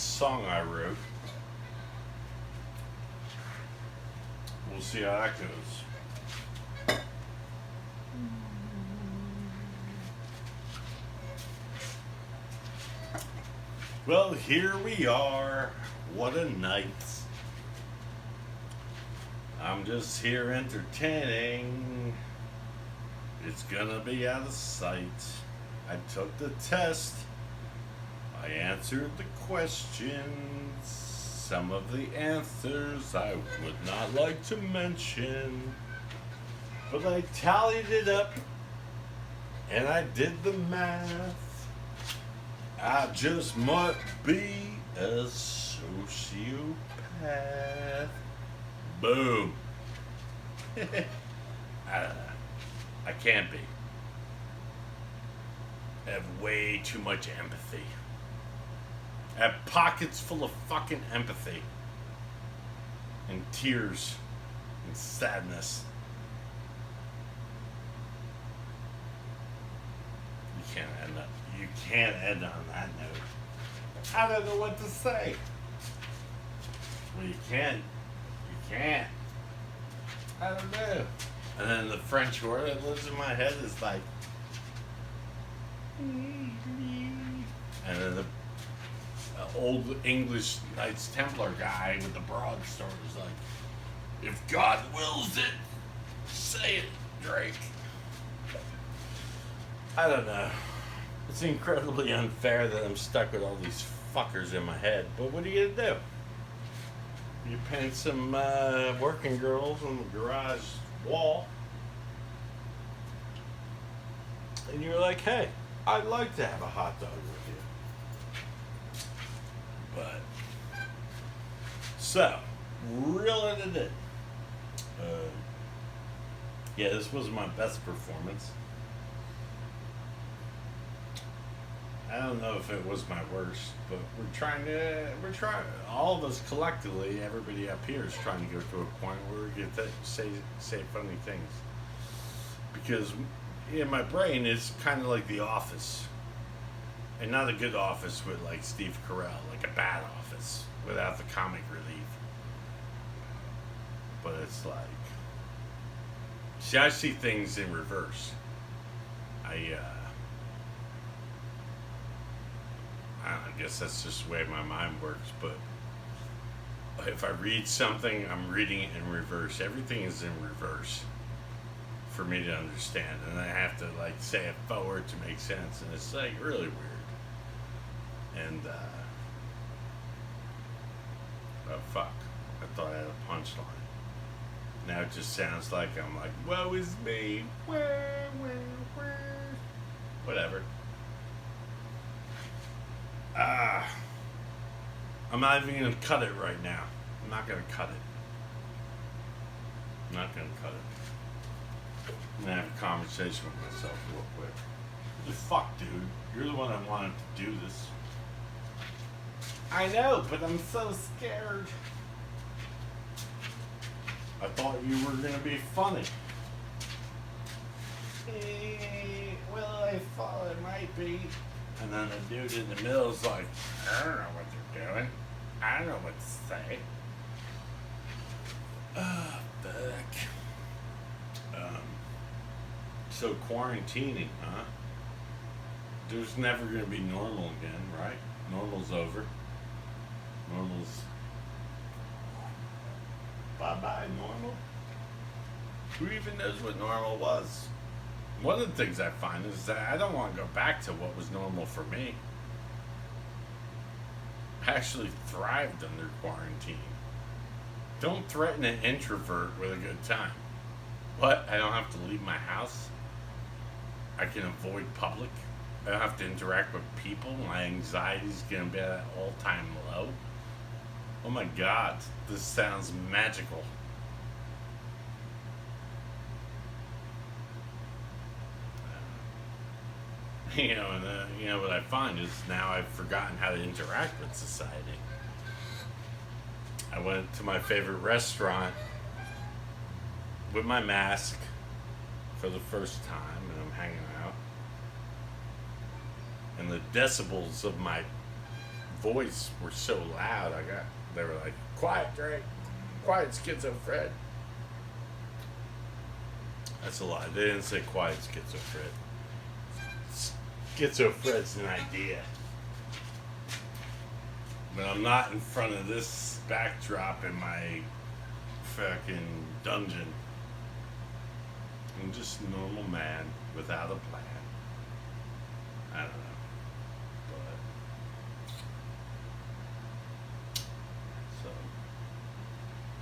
song I wrote. We'll see how that goes. Well, here we are. What a night. I'm just here entertaining. It's gonna be out of sight. I took the test. I answered the questions. Some of the answers I would not like to mention. But I tallied it up and I did the math. I just might be a sociopath. Boom. I can't be. I have way too much empathy. I have pockets full of fucking empathy. And tears. And sadness. You can't end on that note. I don't know what to say. Well, you can't. You can't. I don't know. And then the French word that lives in my head is like. And then the old English Knights Templar guy with the broadsword is like, if God wills it, say it, Drake. I don't know. It's incredibly unfair that I'm stuck with all these fuckers in my head, but what are you gonna do? You paint some working girls on the garage wall, and you're like, hey, I'd like to have a hot dog with you. But, so, reeling it in. Yeah, this was my best performance. I don't know if it was my worst, but we're trying, all of us collectively, everybody up here is trying to go to a point where we get to say funny things. Because in my brain, it's kind of like The Office. And not a good office with like Steve Carell, like a bad office without the comic relief. But it's like, see, I see things in reverse. I guess that's just the way my mind works, but if I read something, I'm reading it in reverse. Everything is in reverse for me to understand, and I have to like say it forward to make sense, and it's like really weird. And oh fuck, I thought I had a punchline. Now it just sounds like I'm like, woe is me, whatever. I'm not even going to cut it right now. I'm not going to cut it. I'm not going to cut it. I'm going to have a conversation with myself real quick. The fuck, dude. You're the one that wanted to do this. I know, but I'm so scared. I thought you were going to be funny. Well, I thought it might be. And then the dude in the middle is like, I don't know what they're doing. I don't know what to say. Fuck. So quarantining, huh? There's never going to be normal again, right? Normal's over. Normal's... Bye-bye, normal. Who even knows what normal was? One of the things I find is that I don't want to go back to what was normal for me. I actually thrived under quarantine. Don't threaten an introvert with a good time. What? I don't have to leave my house? I can avoid public? I don't have to interact with people? My anxiety's going to be at an all-time low? Oh my God, this sounds magical. You know what I find is now I've forgotten how to interact with society. I went to my favorite restaurant with my mask for the first time, and I'm hanging out. And the decibels of my voice were so loud. They were like, "Quiet, Drake. Quiet, Schizo Fred." That's a lie. They didn't say quiet, Schizo Fred. Schizo Fred's an idea. But I'm not in front of this backdrop in my fucking dungeon. I'm just a normal man without a plan. I don't know. But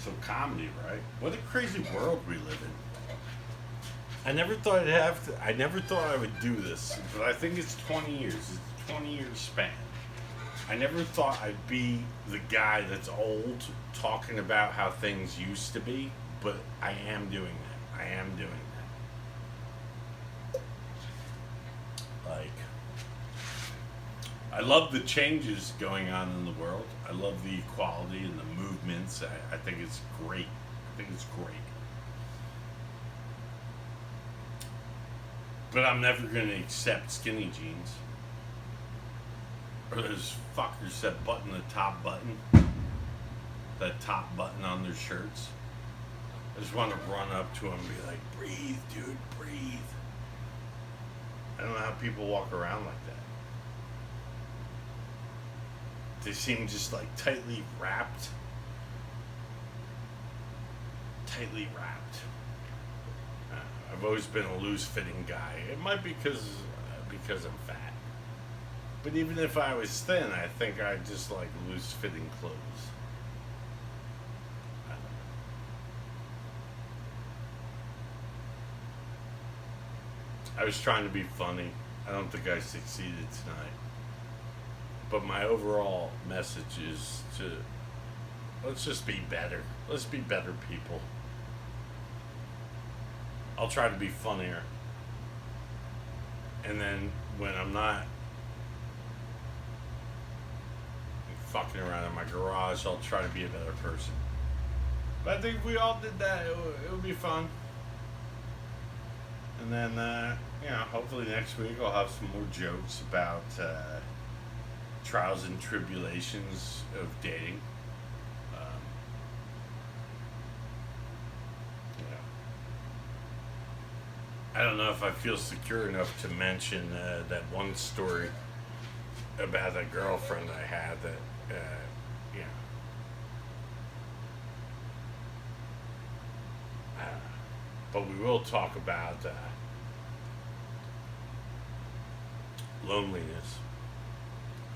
so comedy, right? What a crazy world we live in. I never thought I never thought I would do this, but I think it's 20 years. It's a 20-year span. I never thought I'd be the guy that's old talking about how things used to be, but I am doing that. I am doing that. Like, I love the changes going on in the world. I love the equality and the movements. I think it's great. I think it's great. But I'm never going to accept skinny jeans. Or those fuckers that button the top button. That top button on their shirts. I just want to run up to them and be like, breathe, dude, breathe. I don't know how people walk around like that. They seem just like tightly wrapped. Tightly wrapped. I've always been a loose-fitting guy. It might be because I'm fat. But even if I was thin, I think I just like loose-fitting clothes. I don't know. I was trying to be funny. I don't think I succeeded tonight. But my overall message is to let's just be better. Let's be better people. I'll try to be funnier. And then when I'm not fucking around in my garage, I'll try to be a better person. But I think if we all did that, it would be fun. And then, hopefully next week I'll have some more jokes about trials and tribulations of dating. I don't know if I feel secure enough to mention that one story about that girlfriend I had that, but we will talk about loneliness.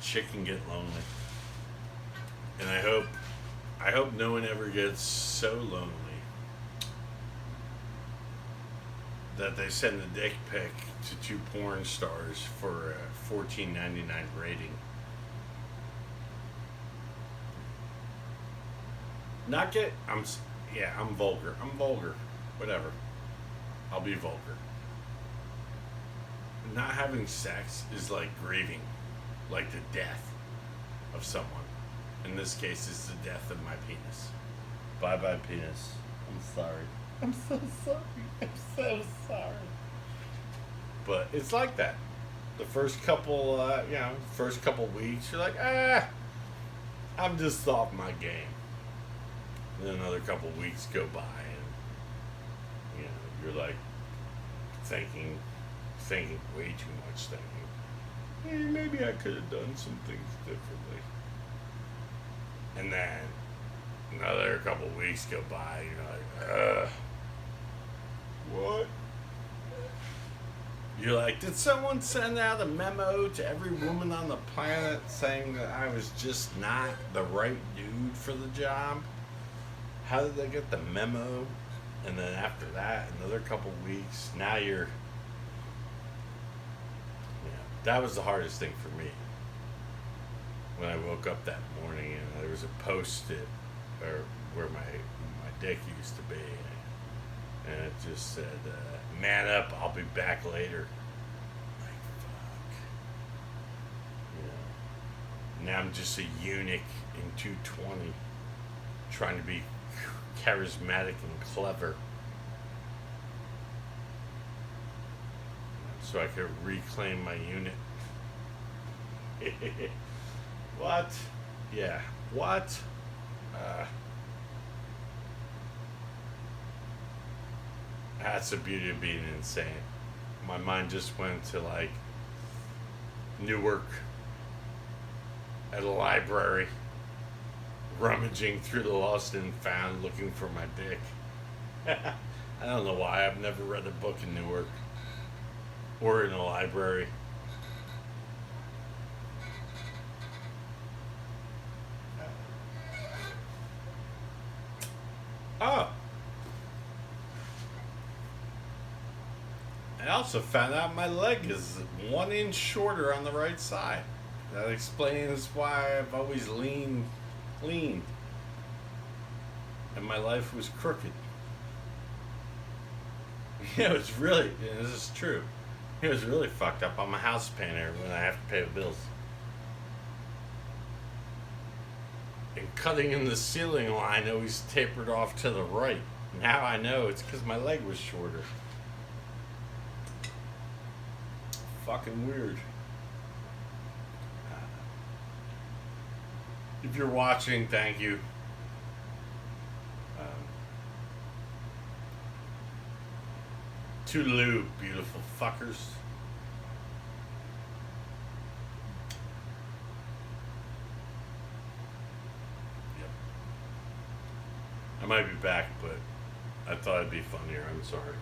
Shit can get lonely. And I hope no one ever gets so lonely that they send a dick pic to 2 porn stars for a $14.99 rating. I'm vulgar. I'm vulgar. Whatever. I'll be vulgar. Not having sex is like grieving, like the death of someone. In this case, it's the death of my penis. Bye-bye, penis. I'm sorry. I'm so sorry. I'm so sorry. But it's like that. The first couple weeks, you're like, I'm just off my game. And then another couple weeks go by, and you're like thinking way too much, thinking, hey, maybe I could have done some things differently. And then another couple weeks go by, you're like, what? You're like, did someone send out a memo to every woman on the planet saying that I was just not the right dude for the job? How did they get the memo? And then after that, another couple weeks, now that was the hardest thing for me. When I woke up that morning and there was a post-it where my dick used to be, and it just said, man up, I'll be back later. Like, fuck. Now I'm just a eunuch in 220 trying to be charismatic and clever so I could reclaim my unit. What? Yeah. What? Uh, that's the beauty of being insane. My mind just went to like Newark at a library, rummaging through the lost and found looking for my dick. I don't know why. I've never read a book in Newark or in a library. Oh, I also found out my leg is 1 inch shorter on the right side. That explains why I've always leaned, and my life was crooked. Yeah, it was really, yeah, this is true. It was really fucked up. I'm a house painter when I have to pay the bills. And cutting in the ceiling line always tapered off to the right. Now I know it's because my leg was shorter. Fucking weird. If you're watching, thank you. Toodaloo, beautiful fuckers. Yep. I might be back, but I thought it'd be funnier. I'm sorry.